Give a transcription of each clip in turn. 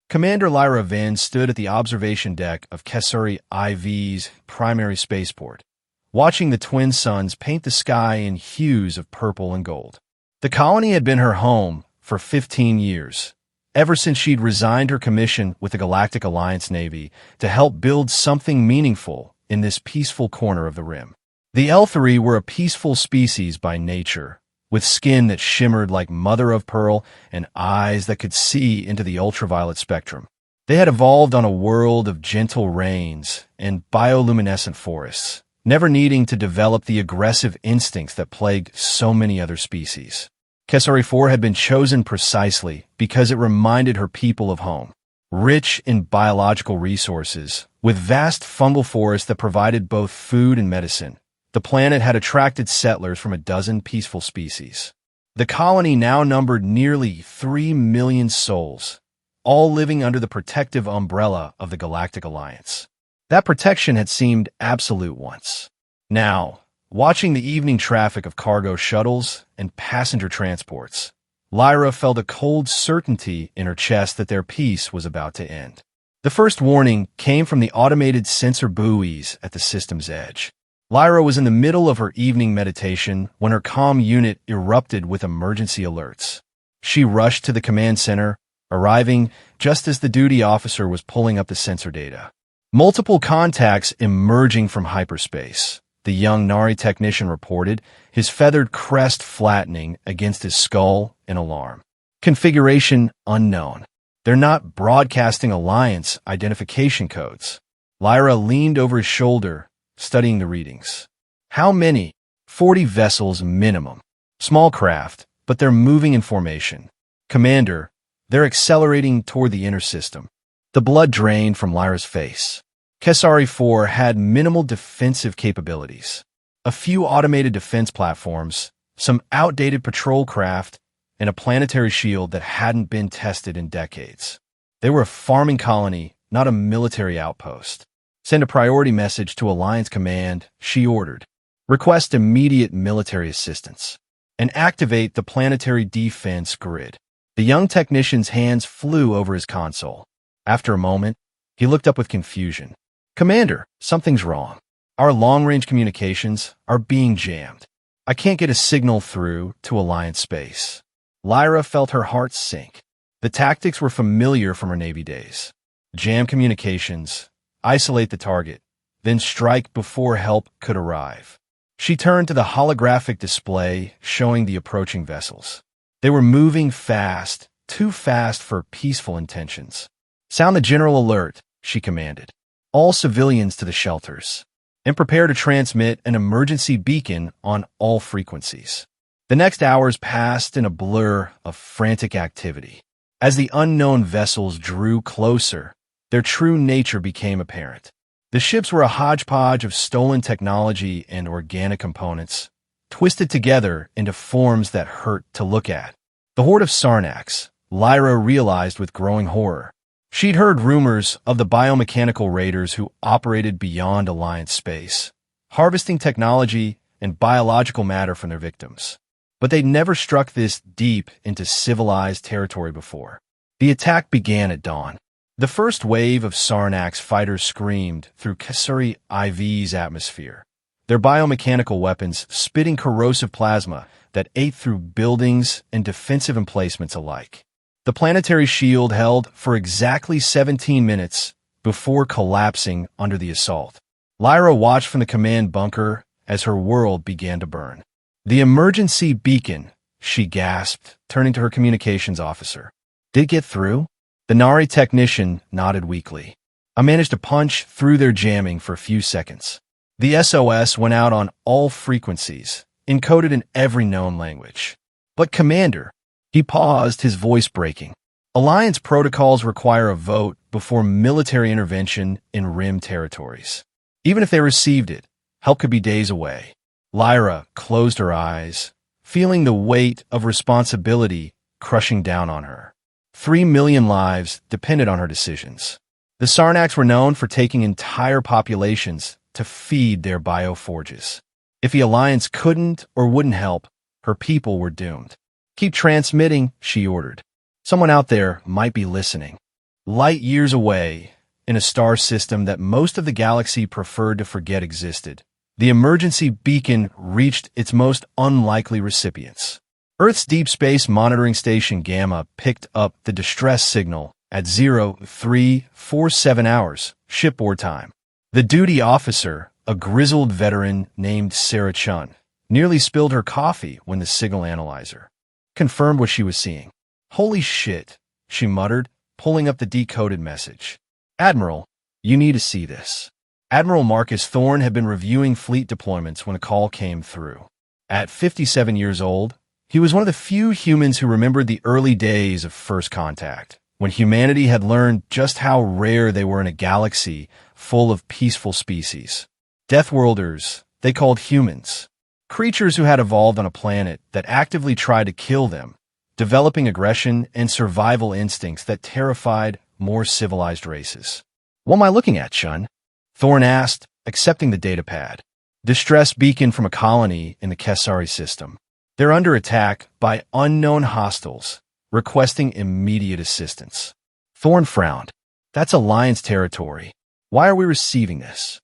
Commander Lyra Van stood at the observation deck of Kesari IV's primary spaceport, watching the twin suns paint the sky in hues of purple and gold. The colony had been her home for 15 years, ever since she'd resigned her commission with the Galactic Alliance Navy to help build something meaningful in this peaceful corner of the rim. The Elthari were a peaceful species by nature, with skin that shimmered like mother-of-pearl and eyes that could see into the ultraviolet spectrum. They had evolved on a world of gentle rains and bioluminescent forests, never needing to develop the aggressive instincts that plagued so many other species. Kesari 4 had been chosen precisely because it reminded her people of home, rich in biological resources, with vast fungal forests that provided both food and medicine. The planet had attracted settlers from a dozen peaceful species. The colony now numbered nearly 3 million souls, all living under the protective umbrella of the Galactic Alliance. That protection had seemed absolute once. Now, watching the evening traffic of cargo shuttles and passenger transports, Lyra felt a cold certainty in her chest that their peace was about to end. The first warning came from the automated sensor buoys at the system's edge. Lyra was in the middle of her evening meditation when her comm unit erupted with emergency alerts. She rushed to the command center, arriving just as the duty officer was pulling up the sensor data. Multiple contacts emerging from hyperspace, the young Nari technician reported, his feathered crest flattening against his skull in alarm. Configuration unknown. They're not broadcasting Alliance identification codes. Lyra leaned over his shoulder, studying the readings. How many? 40 vessels minimum. Small craft, but they're moving in formation. Commander, they're accelerating toward the inner system. The blood drained from Lyra's face. Kesari 4 had minimal defensive capabilities. A few automated defense platforms, some outdated patrol craft, and a planetary shield that hadn't been tested in decades. They were a farming colony, not a military outpost. Send a priority message to Alliance Command, she ordered. Request immediate military assistance. And activate the planetary defense grid. The young technician's hands flew over his console. After a moment, he looked up with confusion. Commander, something's wrong. Our long-range communications are being jammed. I can't get a signal through to Alliance space. Lyra felt her heart sink. The tactics were familiar from her Navy days. Jam communications, isolate the target, then strike before help could arrive. She turned to the holographic display showing the approaching vessels. They were moving fast, too fast for peaceful intentions. Sound the general alert, she commanded. All civilians to the shelters, and prepare to transmit an emergency beacon on all frequencies. The next hours passed in a blur of frantic activity. As the unknown vessels drew closer, their true nature became apparent. The ships were a hodgepodge of stolen technology and organic components, twisted together into forms that hurt to look at. The horde of Sarnax, Lyra realized with growing horror. She'd heard rumors of the biomechanical raiders who operated beyond Alliance space, harvesting technology and biological matter from their victims. But they'd never struck this deep into civilized territory before. The attack began at dawn. The first wave of Sarnax fighters screamed through Kesari IV's atmosphere, their biomechanical weapons spitting corrosive plasma that ate through buildings and defensive emplacements alike. The planetary shield held for exactly 17 minutes before collapsing under the assault. Lyra watched from the command bunker as her world began to burn. The emergency beacon, she gasped, turning to her communications officer. Did it get through? The Nari technician nodded weakly. I managed to punch through their jamming for a few seconds. The SOS went out on all frequencies, encoded in every known language. But Commander, he paused, his voice breaking. Alliance protocols require a vote before military intervention in rim territories. Even if they received it, help could be days away. Lyra closed her eyes, feeling the weight of responsibility crushing down on her. 3 million lives depended on her decisions. The Sarnax were known for taking entire populations to feed their bioforges. If the Alliance couldn't or wouldn't help, her people were doomed. Keep transmitting, she ordered. Someone out there might be listening. light years away, in a star system that most of the galaxy preferred to forget existed, the emergency beacon reached its most unlikely recipients. Earth's Deep Space Monitoring Station Gamma picked up the distress signal at 0347 hours, shipboard time. The duty officer, a grizzled veteran named Sarah Chun, nearly spilled her coffee when the signal analyzer confirmed what she was seeing. "Holy shit," she muttered, pulling up the decoded message. "Admiral, you need to see this." Admiral Marcus Thorne had been reviewing fleet deployments when a call came through. At 57 years old, he was one of the few humans who remembered the early days of first contact, when humanity had learned just how rare they were in a galaxy full of peaceful species. Deathworlders, they called humans. Creatures who had evolved on a planet that actively tried to kill them, developing aggression and survival instincts that terrified more civilized races. "What am I looking at, Chun?" Thorne asked, accepting the datapad. "Distress beacon from a colony in the Kesari system. They're under attack by unknown hostiles, requesting immediate assistance." Thorne frowned. "That's Alliance territory. Why are we receiving this?"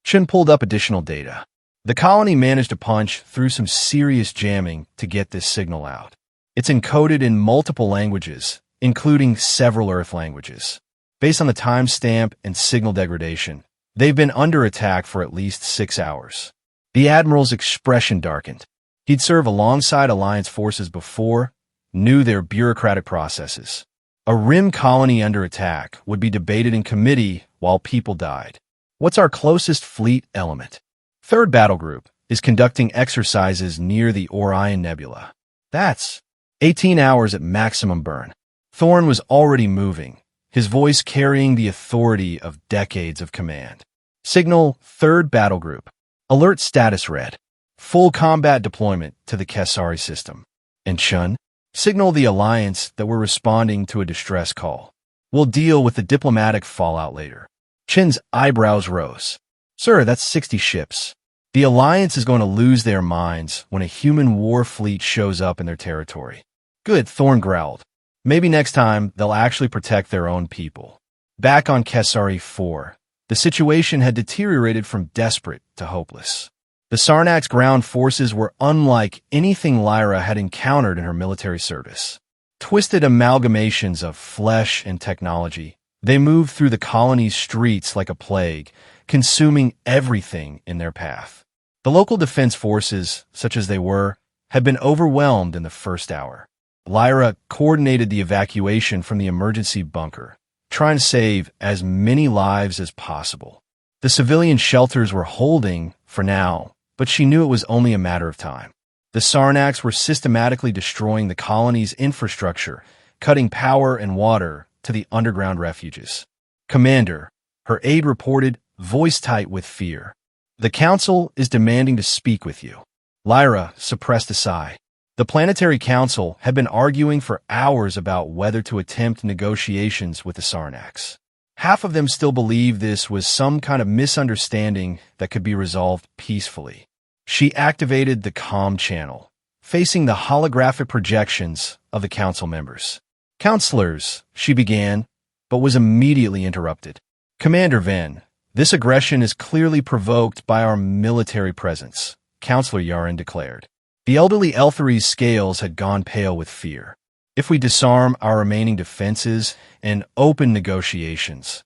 Chun pulled up additional data. The colony managed to punch through some serious jamming to get this signal out. It's encoded in multiple languages, including several Earth languages. Based on the timestamp and signal degradation, they've been under attack for at least 6 hours. The Admiral's expression darkened. He'd served alongside Alliance forces before, knew their bureaucratic processes. A Rim colony under attack would be debated in committee while people died. "What's our closest fleet element?" "Third Battle Group is conducting exercises near the Orion Nebula. That's 18 hours at maximum burn." Thorne was already moving, his voice carrying the authority of decades of command. "Signal Third Battle Group. Alert status red. Full combat deployment to the Kesari system." "And Chun? Signal the Alliance that we're responding to a distress call. We'll deal with the diplomatic fallout later." Chin's eyebrows rose. "Sir, that's 60 ships. The Alliance is going to lose their minds when a human war fleet shows up in their territory." "Good," Thorne growled. "Maybe next time they'll actually protect their own people." Back on Kesari 4, the situation had deteriorated from desperate to hopeless. The Sarnax's ground forces were unlike anything Lyra had encountered in her military service. Twisted amalgamations of flesh and technology, they moved through the colony's streets like a plague, consuming everything in their path. The local defense forces, such as they were, had been overwhelmed in the first hour. Lyra coordinated the evacuation from the emergency bunker, trying to save as many lives as possible. The civilian shelters were holding, for now, but she knew it was only a matter of time. The Sarnax's were systematically destroying the colony's infrastructure, cutting power and water to the underground refuges. "Commander," her aide reported, voice tight with fear. "The Council is demanding to speak with you." Lyra suppressed a sigh. The Planetary Council had been arguing for hours about whether to attempt negotiations with the Sarnax's. Half of them still believed this was some kind of misunderstanding that could be resolved peacefully. She activated the comm channel, facing the holographic projections of the council members. "Counselors," she began, but was immediately interrupted. "Commander Venn, this aggression is clearly provoked by our military presence," Counselor Yaren declared. The elderly Elthery's scales had gone pale with fear. "If we disarm our remaining defenses and open negotiations—"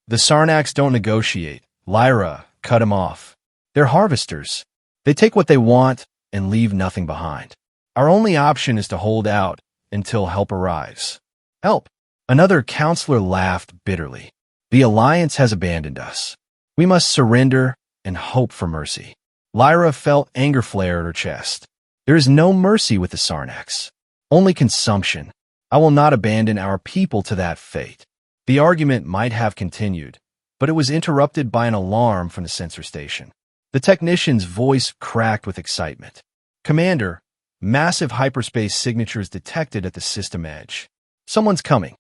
"The Sarnax's don't negotiate," Lyra cut him off. "They're harvesters. They take what they want and leave nothing behind. Our only option is to hold out until help arrives." "Help?" Another counselor laughed bitterly. "The Alliance has abandoned us. We must surrender and hope for mercy." Lyra felt anger flare at her chest. "There is no mercy with the Sarnax's. Only consumption. I will not abandon our people to that fate." The argument might have continued, but it was interrupted by an alarm from the sensor station. The technician's voice cracked with excitement. "Commander, massive hyperspace signatures detected at the system edge. Someone's coming."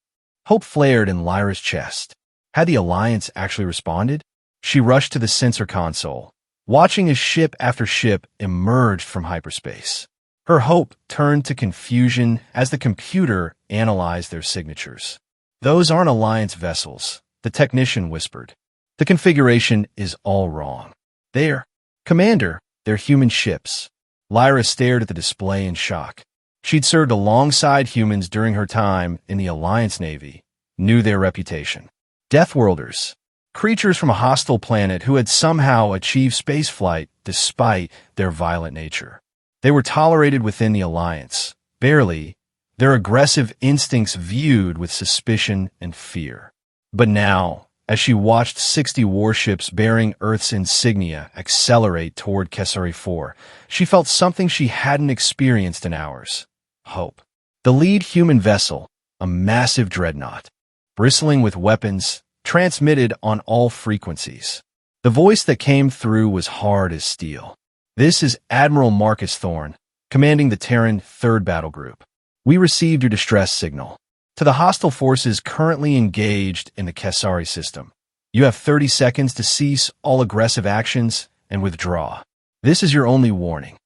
Hope flared in Lyra's chest. Had the Alliance actually responded? She rushed to the sensor console, watching as ship after ship emerged from hyperspace. Her hope turned to confusion as the computer analyzed their signatures. Those aren't Alliance vessels, the technician whispered. The configuration is all wrong. They're, Commander, they're human ships. Lyra stared at the display in shock. She'd served alongside humans during her time in the Alliance Navy, knew their reputation. Deathworlders, creatures from a hostile planet who had somehow achieved spaceflight despite their violent nature. They were tolerated within the Alliance, barely, their aggressive instincts viewed with suspicion and fear. But now, as she watched 60 warships bearing Earth's insignia accelerate toward Kesari 4, she felt something she hadn't experienced in hours. Hope. The lead human vessel, a massive dreadnought, bristling with weapons, transmitted on all frequencies. The voice that came through was hard as steel. This is Admiral Marcus Thorne, commanding the Terran 3rd Battle Group. We received your distress signal. To the hostile forces currently engaged in the Kesari system, you have 30 seconds to cease all aggressive actions and withdraw. This is your only warning.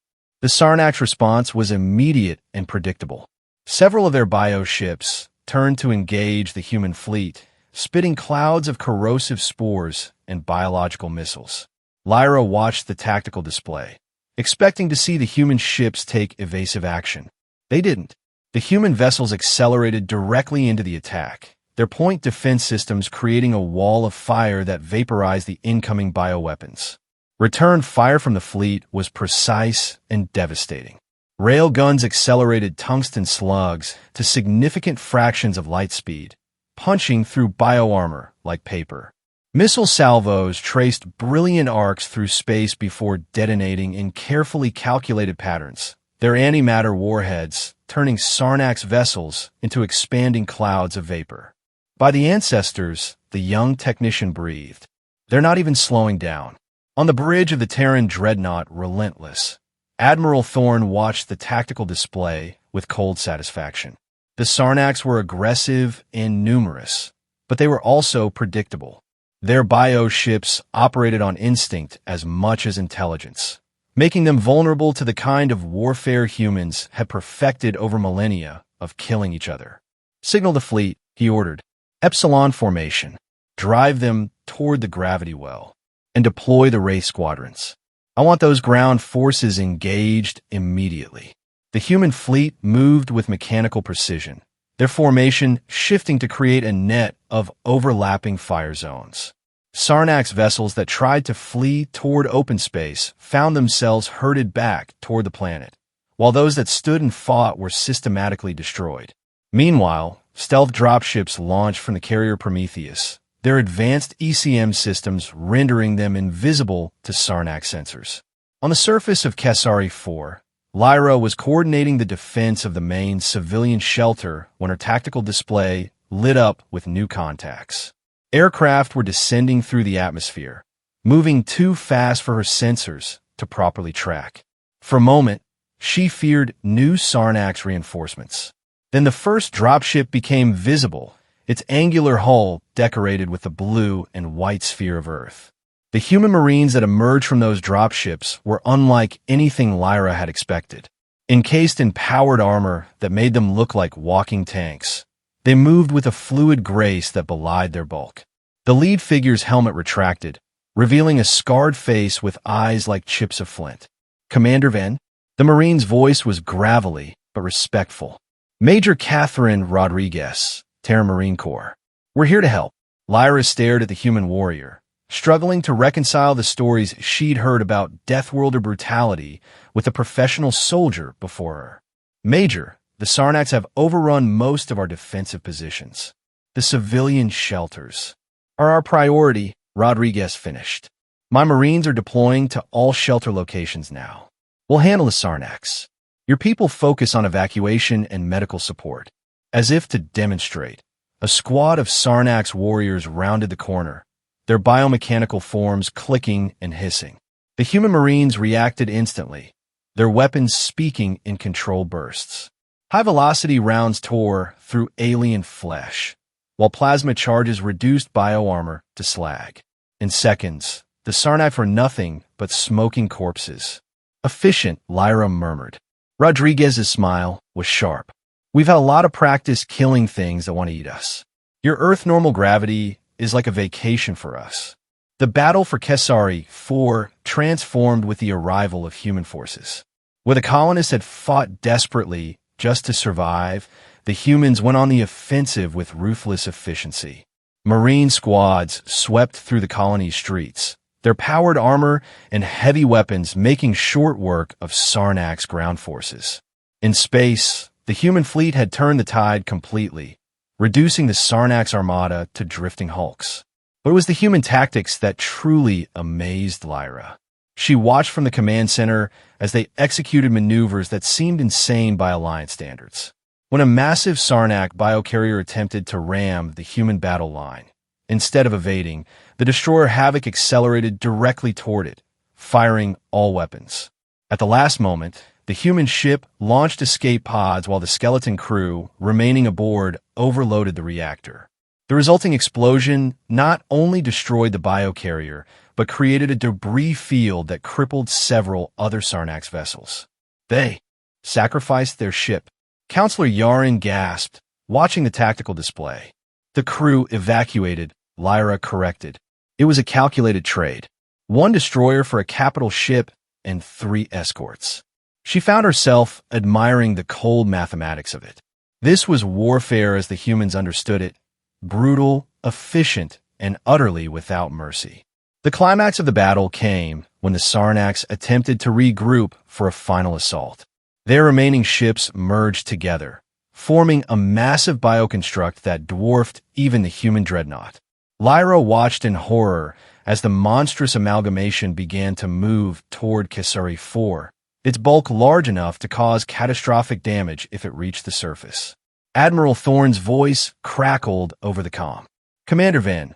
The Sarnax's response was immediate and predictable. Several of their bioships turned to engage the human fleet, spitting clouds of corrosive spores and biological missiles. Lyra watched the tactical display, expecting to see the human ships take evasive action. They didn't. The human vessels accelerated directly into the attack, their point defense systems creating a wall of fire that vaporized the incoming bioweapons. Return fire from the fleet was precise and devastating. Rail guns accelerated tungsten slugs to significant fractions of light speed, punching through bioarmor like paper. Missile salvos traced brilliant arcs through space before detonating in carefully calculated patterns, their antimatter warheads turning Sarnax vessels into expanding clouds of vapor. By the ancestors, the young technician breathed. They're not even slowing down. On the bridge of the Terran dreadnought, relentless, Admiral Thorne watched the tactical display with cold satisfaction. The Sarnax were aggressive and numerous, but they were also predictable. Their bioships operated on instinct as much as intelligence, making them vulnerable to the kind of warfare humans had perfected over millennia of killing each other. Signal the fleet, he ordered. Epsilon formation. Drive them toward the gravity well, and deploy the Wraith squadrons. I want those ground forces engaged immediately. The human fleet moved with mechanical precision, their formation shifting to create a net of overlapping fire zones. Sarnax vessels that tried to flee toward open space found themselves herded back toward the planet, while those that stood and fought were systematically destroyed. Meanwhile, stealth dropships launched from the carrier Prometheus, their advanced ECM systems rendering them invisible to Sarnax sensors. On the surface of Kesari 4, Lyra was coordinating the defense of the main civilian shelter when her tactical display lit up with new contacts. Aircraft were descending through the atmosphere, moving too fast for her sensors to properly track. For a moment, she feared new Sarnax reinforcements. Then the first dropship became visible, its angular hull decorated with the blue and white sphere of Earth. The human marines that emerged from those dropships were unlike anything Lyra had expected. Encased in powered armor that made them look like walking tanks, they moved with a fluid grace that belied their bulk. The lead figure's helmet retracted, revealing a scarred face with eyes like chips of flint. Commander Venn? The marine's voice was gravelly but respectful. Major Catherine Rodriguez, Terra Marine Corps. We're here to help. Lyra stared at the human warrior, struggling to reconcile the stories she'd heard about Deathworlder brutality with the professional soldier before her. Major, the Sarnax have overrun most of our defensive positions. The civilian shelters are our priority, Rodriguez finished. My Marines are deploying to all shelter locations now. We'll handle the Sarnax. Your people focus on evacuation and medical support. As if to demonstrate, a squad of Sarnax warriors rounded the corner, their biomechanical forms clicking and hissing. The human Marines reacted instantly, their weapons speaking in controlled bursts. High-velocity rounds tore through alien flesh, while plasma charges reduced bioarmor to slag. In seconds, the Sarnax were nothing but smoking corpses. Efficient, Lyra murmured. Rodriguez's smile was sharp. We've had a lot of practice killing things that want to eat us. Your Earth normal gravity is like a vacation for us. The battle for Kesari 4 transformed with the arrival of human forces. Where the colonists had fought desperately just to survive, the humans went on the offensive with ruthless efficiency. Marine squads swept through the colony's streets, their powered armor and heavy weapons making short work of Sarnax's ground forces. In space, the human fleet had turned the tide completely, reducing the Sarnax armada to drifting hulks. But it was the human tactics that truly amazed Lyra. She watched from the command center as they executed maneuvers that seemed insane by Alliance standards. When a massive Sarnak biocarrier attempted to ram the human battle line, instead of evading, the destroyer Havoc accelerated directly toward it, firing all weapons. At the last moment, the human ship launched escape pods while the skeleton crew, remaining aboard, overloaded the reactor. The resulting explosion not only destroyed the biocarrier, but created a debris field that crippled several other Sarnax vessels. They sacrificed their ship. Counselor Yaren gasped, watching the tactical display. The crew evacuated, Lyra corrected. It was a calculated trade. 1 destroyer for a capital ship and 3 escorts. She found herself admiring the cold mathematics of it. This was warfare as the humans understood it, brutal, efficient, and utterly without mercy. The climax of the battle came when the Sarnax attempted to regroup for a final assault. Their remaining ships merged together, forming a massive bioconstruct that dwarfed even the human dreadnought. Lyra watched in horror as the monstrous amalgamation began to move toward Kesari 4, its bulk large enough to cause catastrophic damage if it reached the surface. Admiral Thorne's voice crackled over the comm. Commander Van,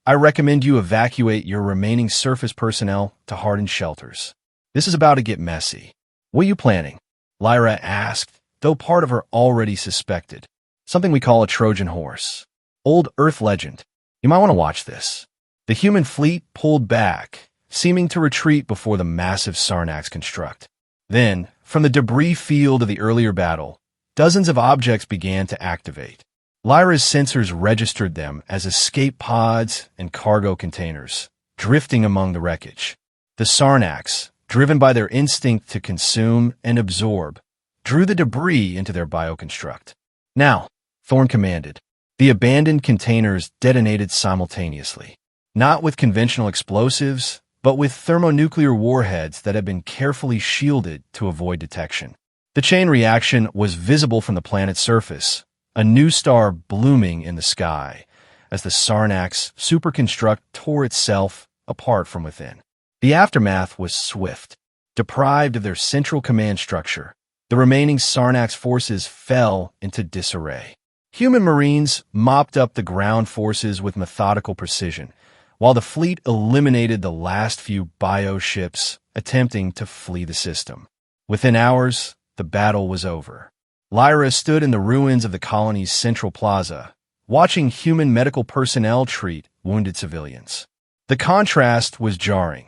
I recommend you evacuate your remaining surface personnel to hardened shelters. This is about to get messy. What are you planning? Lyra asked, though part of her already suspected. Something we call a Trojan horse. Old Earth legend. You might want to watch this. The human fleet pulled back, seeming to retreat before the massive Sarnax construct. Then, from the debris field of the earlier battle, dozens of objects began to activate. Lyra's sensors registered them as escape pods and cargo containers, drifting among the wreckage. The Sarnax, driven by their instinct to consume and absorb, drew the debris into their bioconstruct. Now, Thorne commanded. The abandoned containers detonated simultaneously, not with conventional explosives, but with thermonuclear warheads that had been carefully shielded to avoid detection. The chain reaction was visible from the planet's surface, a new star blooming in the sky, as the Sarnax superconstruct tore itself apart from within. The aftermath was swift. Deprived of their central command structure, the remaining Sarnax forces fell into disarray. Human Marines mopped up the ground forces with methodical precision, while the fleet eliminated the last few bio-ships attempting to flee the system. Within hours, the battle was over. Lyra stood in the ruins of the colony's central plaza, watching human medical personnel treat wounded civilians. The contrast was jarring.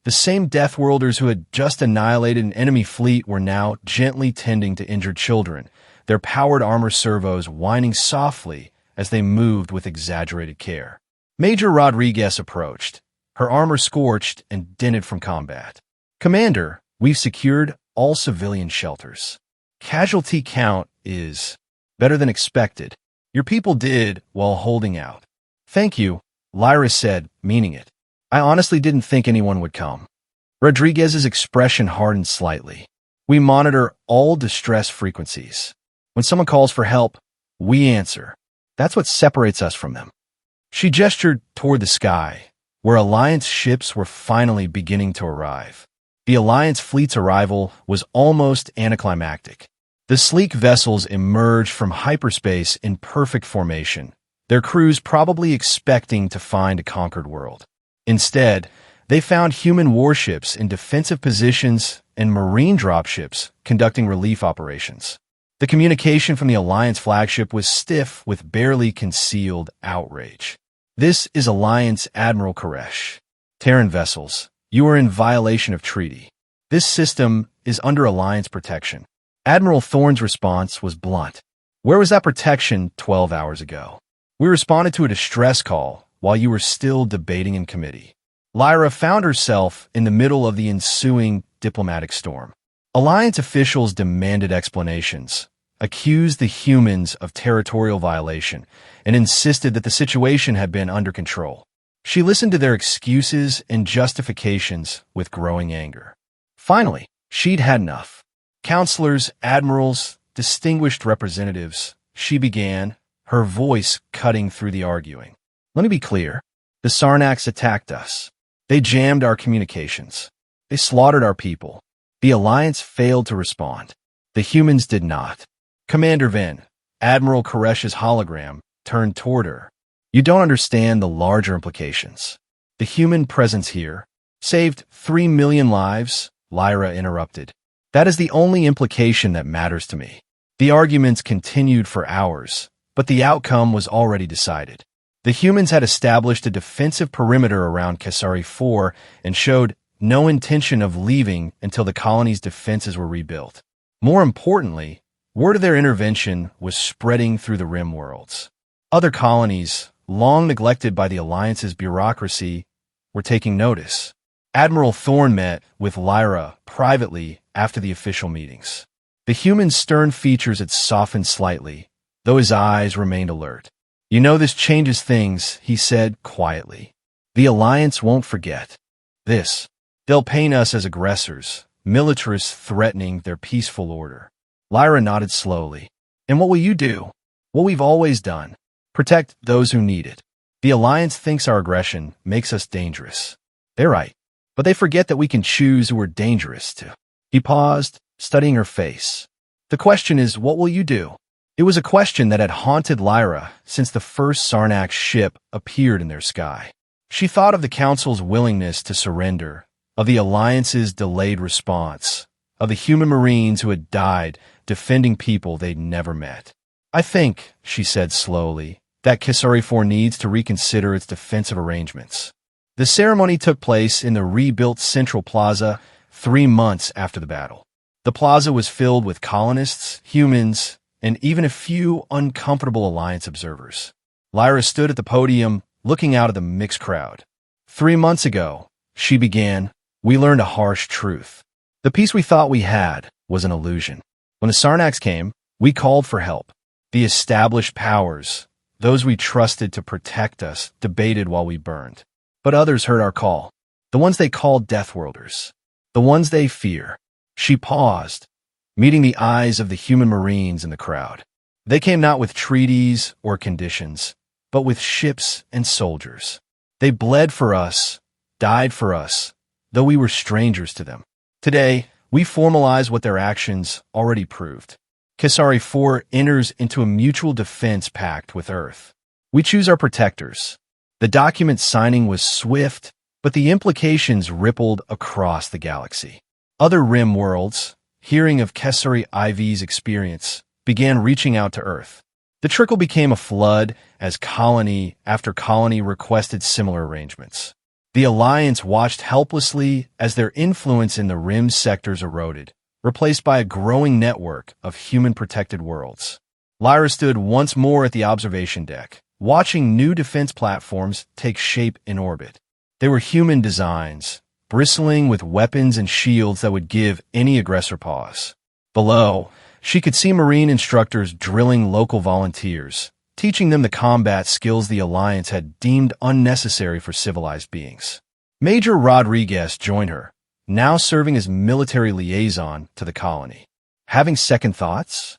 The same Deathworlders who had just annihilated an enemy fleet were now gently tending to injured children, their powered armor servos whining softly as they moved with exaggerated care. Major Rodriguez approached, her armor scorched and dented from combat. Commander, we've secured all civilian shelters. Casualty count is better than expected. Your people did while holding out. Thank you, Lyra said, meaning it. I honestly didn't think anyone would come. Rodriguez's expression hardened slightly. We monitor all distress frequencies. When someone calls for help, we answer. That's what separates us from them. She gestured toward the sky, where Alliance ships were finally beginning to arrive. The Alliance fleet's arrival was almost anticlimactic. The sleek vessels emerged from hyperspace in perfect formation, their crews probably expecting to find a conquered world. Instead, they found human warships in defensive positions and Marine dropships conducting relief operations. The communication from the Alliance flagship was stiff with barely concealed outrage. This is Alliance Admiral Koresh. Terran vessels, you are in violation of treaty. This system is under Alliance protection. Admiral Thorne's response was blunt. Where was that protection 12 hours ago? We responded to a distress call while you were still debating in committee. Lyra found herself in the middle of the ensuing diplomatic storm. Alliance officials demanded explanations, accused the humans of territorial violation, and insisted that the situation had been under control. She listened to their excuses and justifications with growing anger. Finally, she'd had enough. Counselors, admirals, distinguished representatives, she began, her voice cutting through the arguing. Let me be clear. The Sarnax attacked us. They jammed our communications. They slaughtered our people. The Alliance failed to respond. The humans did not. Commander Vin, Admiral Koresh's hologram, turned toward her. You don't understand the larger implications. The human presence here saved 3 million lives, Lyra interrupted. That is the only implication that matters to me. The arguments continued for hours, but the outcome was already decided. The humans had established a defensive perimeter around Kesari 4 and showed no intention of leaving until the colony's defenses were rebuilt. More importantly, word of their intervention was spreading through the Rim worlds. Other colonies, long neglected by the Alliance's bureaucracy, were taking notice. Admiral Thorne met with Lyra privately after the official meetings. The human's stern features had softened slightly, though his eyes remained alert. You know this changes things, he said quietly. The Alliance won't forget this. They'll paint us as aggressors, militarists threatening their peaceful order. Lyra nodded slowly. And what will you do? What we've always done. Protect those who need it. The Alliance thinks our aggression makes us dangerous. They're right. But they forget that we can choose who we're dangerous to. He paused, studying her face. The question is, what will you do? It was a question that had haunted Lyra since the first Sarnax ship appeared in their sky. She thought of the Council's willingness to surrender, of the Alliance's delayed response, of the human Marines who had died defending people they'd never met. I think, she said slowly, that Kesari 4 needs to reconsider its defensive arrangements. The ceremony took place in the rebuilt Central Plaza 3 months after the battle. The plaza was filled with colonists, humans, and even a few uncomfortable Alliance observers. Lyra stood at the podium, looking out at the mixed crowd. 3 months ago, she began, we learned a harsh truth. The peace we thought we had was an illusion. When the Sarnax came, we called for help. The established powers, those we trusted to protect us, debated while we burned. But others heard our call. The ones they called Deathworlders. The ones they fear. She paused, meeting the eyes of the human Marines in the crowd. They came not with treaties or conditions, but with ships and soldiers. They bled for us, died for us, though we were strangers to them. Today, we formalize what their actions already proved. Kesari 4 enters into a mutual defense pact with Earth. We choose our protectors. The document signing was swift, but the implications rippled across the galaxy. Other Rim worlds, hearing of Kesari IV's experience, began reaching out to Earth. The trickle became a flood as colony after colony requested similar arrangements. The Alliance watched helplessly as their influence in the Rim sectors eroded, replaced by a growing network of human-protected worlds. Lyra stood once more at the observation deck, watching new defense platforms take shape in orbit. They were human designs, bristling with weapons and shields that would give any aggressor pause. Below, she could see Marine instructors drilling local volunteers, teaching them the combat skills the Alliance had deemed unnecessary for civilized beings. Major Rodriguez joined her, now serving as military liaison to the colony. Having second thoughts?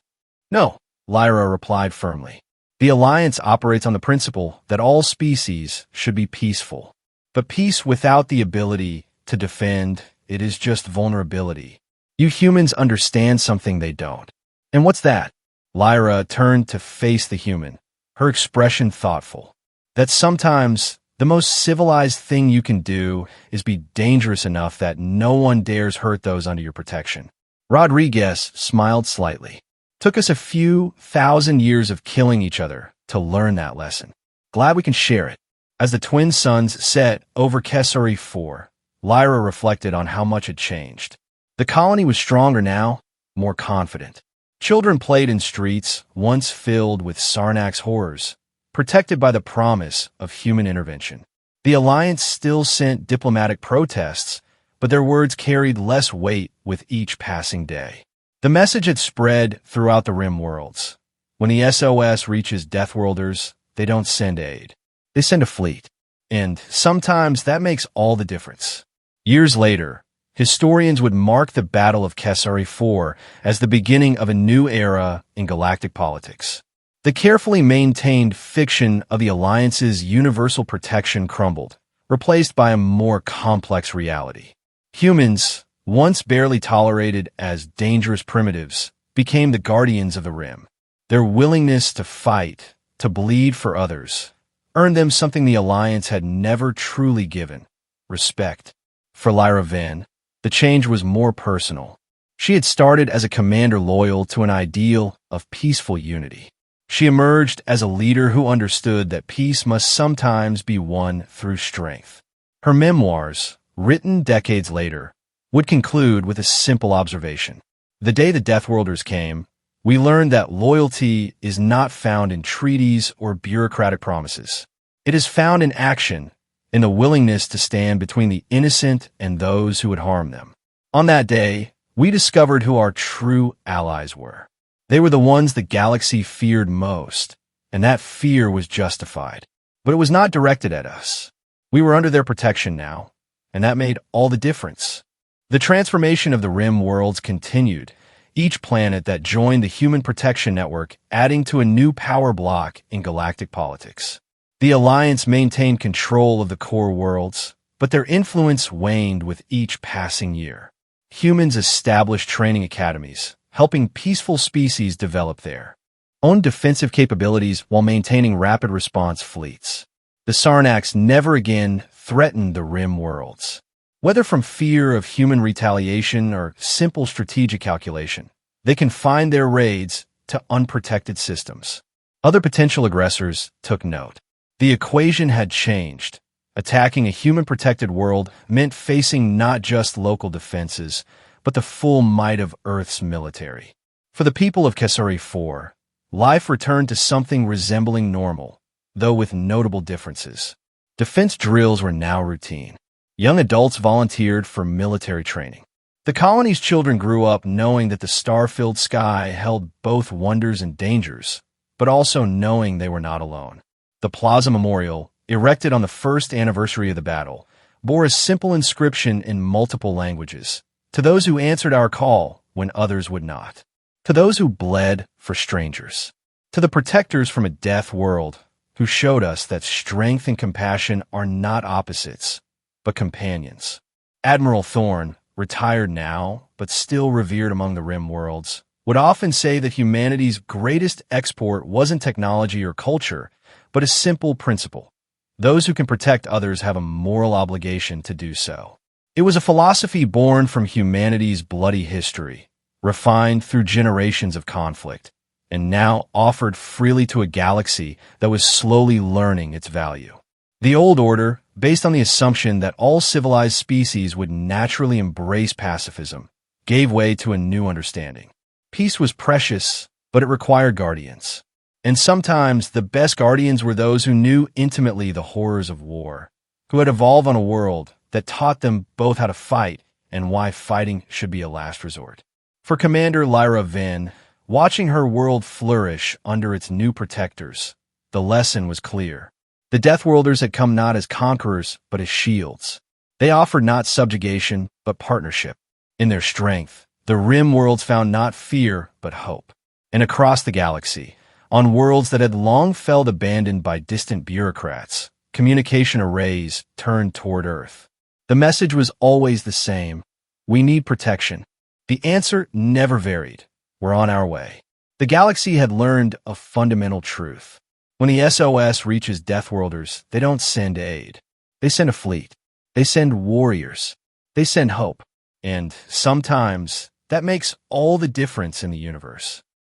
No, Lyra replied firmly. The Alliance operates on the principle that all species should be peaceful. But peace without the ability to defend, it is just vulnerability. You humans understand something they don't. And what's that? Lyra turned to face the human, her expression thoughtful. That sometimes the most civilized thing you can do is be dangerous enough that no one dares hurt those under your protection. Rodriguez smiled slightly. Took us a few thousand years of killing each other to learn that lesson. Glad we can share it. As the twin suns set over Kesari 4, Lyra reflected on how much had changed. The colony was stronger now, more confident. Children played in streets once filled with Sarnax horrors, protected by the promise of human intervention. The Alliance still sent diplomatic protests, but their words carried less weight with each passing day. The message had spread throughout the Rim worlds. When the SOS reaches Deathworlders, they don't send aid. They send a fleet. And sometimes that makes all the difference. Years later, historians would mark the Battle of Kesari 4 as the beginning of a new era in galactic politics. The carefully maintained fiction of the Alliance's universal protection crumbled, replaced by a more complex reality. Humans, once barely tolerated as dangerous primitives, became the guardians of the Rim. Their willingness to fight, to bleed for others, earned them something the Alliance had never truly given: respect. For Lyra Venn, the change was more personal. She had started as a commander loyal to an ideal of peaceful unity. She emerged as a leader who understood that peace must sometimes be won through strength. Her memoirs, written decades later, would conclude with a simple observation. The day the Deathworlders came, we learned that loyalty is not found in treaties or bureaucratic promises. It is found in action, in the willingness to stand between the innocent and those who would harm them. On that day, we discovered who our true allies were. They were the ones the galaxy feared most, and that fear was justified. But it was not directed at us. We were under their protection now, and that made all the difference. The transformation of the Rim worlds continued, each planet that joined the Human Protection Network adding to a new power block in galactic politics. The Alliance maintained control of the core worlds, but their influence waned with each passing year. Humans established training academies, helping peaceful species develop their own defensive capabilities while maintaining rapid response fleets. The Sarnax never again threatened the Rim worlds. Whether from fear of human retaliation or simple strategic calculation, they confined their raids to unprotected systems. Other potential aggressors took note. The equation had changed. Attacking a human-protected world meant facing not just local defenses, but the full might of Earth's military. For the people of Kesari 4, life returned to something resembling normal, though with notable differences. Defense drills were now routine. Young adults volunteered for military training. The colony's children grew up knowing that the star-filled sky held both wonders and dangers, but also knowing they were not alone. The Plaza Memorial, erected on the first anniversary of the battle, bore a simple inscription in multiple languages: to those who answered our call when others would not. To those who bled for strangers. To the protectors from a death world, who showed us that strength and compassion are not opposites, but companions. Admiral Thorne, retired now, but still revered among the Rim worlds, would often say that humanity's greatest export wasn't technology or culture, but a simple principle. Those who can protect others have a moral obligation to do so. It was a philosophy born from humanity's bloody history, refined through generations of conflict, and now offered freely to a galaxy that was slowly learning its value. The old order, based on the assumption that all civilized species would naturally embrace pacifism, gave way to a new understanding. Peace was precious, but it required guardians. And sometimes the best guardians were those who knew intimately the horrors of war, who had evolved on a world that taught them both how to fight and why fighting should be a last resort. For Commander Lyra Venn, watching her world flourish under its new protectors, the lesson was clear. The Deathworlders had come not as conquerors, but as shields. They offered not subjugation, but partnership. In their strength, the Rim worlds found not fear, but hope. And across the galaxy, on worlds that had long felt abandoned by distant bureaucrats, communication arrays turned toward Earth. The message was always the same: we need protection. The answer never varied: we're on our way. The galaxy had learned a fundamental truth. When the SOS reaches Deathworlders, they don't send aid. They send a fleet. They send warriors. They send hope. And sometimes that makes all the difference in the universe.